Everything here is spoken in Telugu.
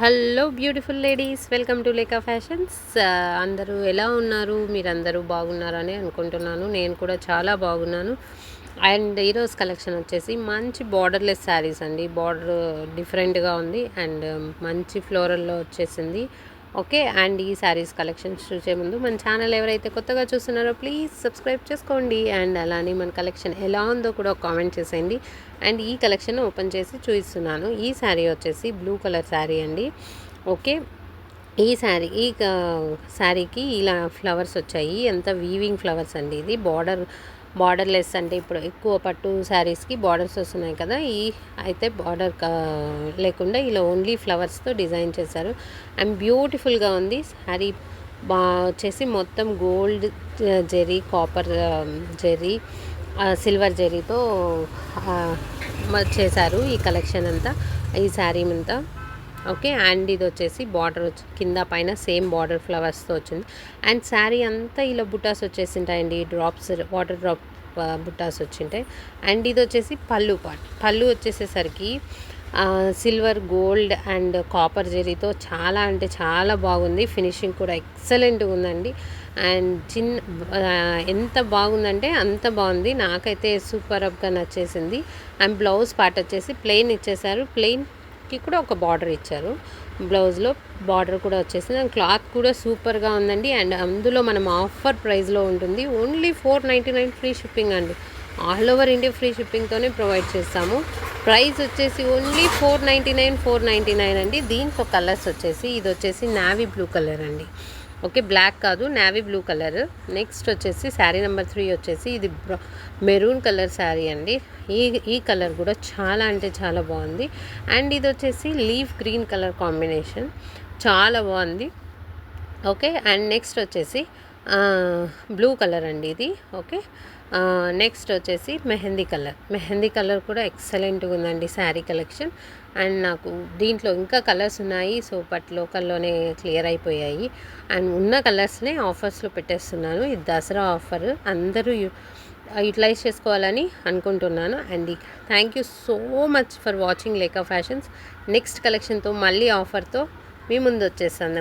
Hello beautiful ladies, welcome to Leka fashions. అందరూ ఎలా ఉన్నారు? మీరందరూ బాగున్నారని అనుకుంటున్నాను. నేను కూడా చాలా బాగున్నాను. అండ్ ఈరోజు కలెక్షన్ వచ్చేసి మంచి బార్డర్లెస్ శారీస్ అండి. బార్డర్ డిఫరెంట్గా ఉంది అండ్ మంచి ఫ్లోరల్లో వచ్చేసింది. ఓకే, అండ్ ఈ శారీస్ కలెక్షన్స్ చూసే ముందు మన ఛానల్ ఎవరైతే కొత్తగా చూస్తున్నారో ప్లీజ్ సబ్స్క్రైబ్ చేసుకోండి. అండ్ అలానే మన కలెక్షన్ ఎలా ఉందో కూడా ఒక కామెంట్ చేసేయండి. అండ్ ఈ కలెక్షన్ ఓపెన్ చేసి చూపిస్తున్నాను. ఈ శారీ వచ్చేసి బ్లూ కలర్ శారీ అండి. ఓకే, ఈ శారీకి ఇలా ఫ్లవర్స్ వచ్చాయి. ఎంత వీవింగ్ ఫ్లవర్స్ అండి. ఇది బార్డర్లెస్ అంటే ఇప్పుడు ఎక్కువ పట్టు శారీస్కి బార్డర్స్ వస్తున్నాయి కదా, ఈ అయితే బార్డర్ లేకుండా ఇలా ఓన్లీ ఫ్లవర్స్తో డిజైన్ చేశారు. అండ్ బ్యూటిఫుల్గా ఉంది శారీ. వచ్చేసి మొత్తం gold zari, copper zari, silver జెరీతో చేశారు ఈ కలెక్షన్ అంతా, ఈ శారీ అంతా. ఓకే, అండ్ ఇది వచ్చేసి బార్డర్ కింద పైన సేమ్ బార్డర్ ఫ్లవర్స్తో వచ్చింది. అండ్ శారీ అంతా ఇలా బుట్టాస్ వచ్చేసింటాయండి, డ్రాప్స్, వాటర్ డ్రాప్ బుట్టాస్ వచ్చింటాయి. అండ్ ఇది వచ్చేసి పళ్ళు వచ్చేసేసరికి సిల్వర్, గోల్డ్ అండ్ కాపర్ జెరీతో చాలా అంటే చాలా బాగుంది. ఫినిషింగ్ కూడా ఎక్సలెంట్గా ఉందండి. అండ్ ఎంత బాగుందంటే అంత బాగుంది. నాకైతే సూపర్గా నచ్చేసింది. అండ్ బ్లౌజ్ పార్ట్ వచ్చేసి ప్లెయిన్ ఇచ్చేసారు. ప్లెయిన్కి కూడా ఒక బార్డర్ ఇచ్చారు. బ్లౌజ్లో బార్డర్ కూడా వచ్చేసింది. అండ్ క్లాత్ కూడా సూపర్గా ఉందండి. అండ్ అందులో మనం ఆఫర్ ప్రైస్లో ఉంటుంది. ఓన్లీ 499 ఫ్రీ షిప్పింగ్ అండి. ఆల్ ఓవర్ ఇండియా ఫ్రీ షిప్పింగ్తోనే ప్రొవైడ్ చేస్తాము. ప్రైస్ వచ్చేసి ఓన్లీ 499 అండి. దీంట్లో కలర్స్ వచ్చేసి ఇది వచ్చేసి నావీ బ్లూ కలర్ అండి. ఓకే, బ్లాక్ కాదు, నావీ బ్లూ కలర్. నెక్స్ట్ వచ్చేసి శారీ నెంబర్ 3 వచ్చేసి ఇది మెరూన్ కలర్ శారీ అండి. ఈ కలర్ కూడా చాలా అంటే చాలా బాగుంది. అండ్ ఇది వచ్చేసి లీఫ్ గ్రీన్ కలర్ కాంబినేషన్, చాలా బాగుంది. ఓకే, అండ్ నెక్స్ట్ వచ్చేసి బ్లూ కలర్ అండి ఇది. ఓకే, నెక్స్ట్ వచ్చేసి మెహందీ కలర్ కూడా ఎక్సలెంట్గా ఉందండి శారీ కలెక్షన్. అండ్ నాకు దీంట్లో ఇంకా కలర్స్ ఉన్నాయి, సో బట్ లోకల్లోనే క్లియర్ అయిపోయాయి. అండ్ ఉన్న కలర్స్నే ఆఫర్స్లో పెట్టేస్తున్నాను. ఇది దసరా ఆఫర్, అందరూ యూటిలైజ్ చేసుకోవాలని అనుకుంటున్నాను. And thank you so much for watching Leka fashions. Next కలెక్షన్తో మళ్ళీ ఆఫర్తో మీ ముందు వచ్చేస్తాను.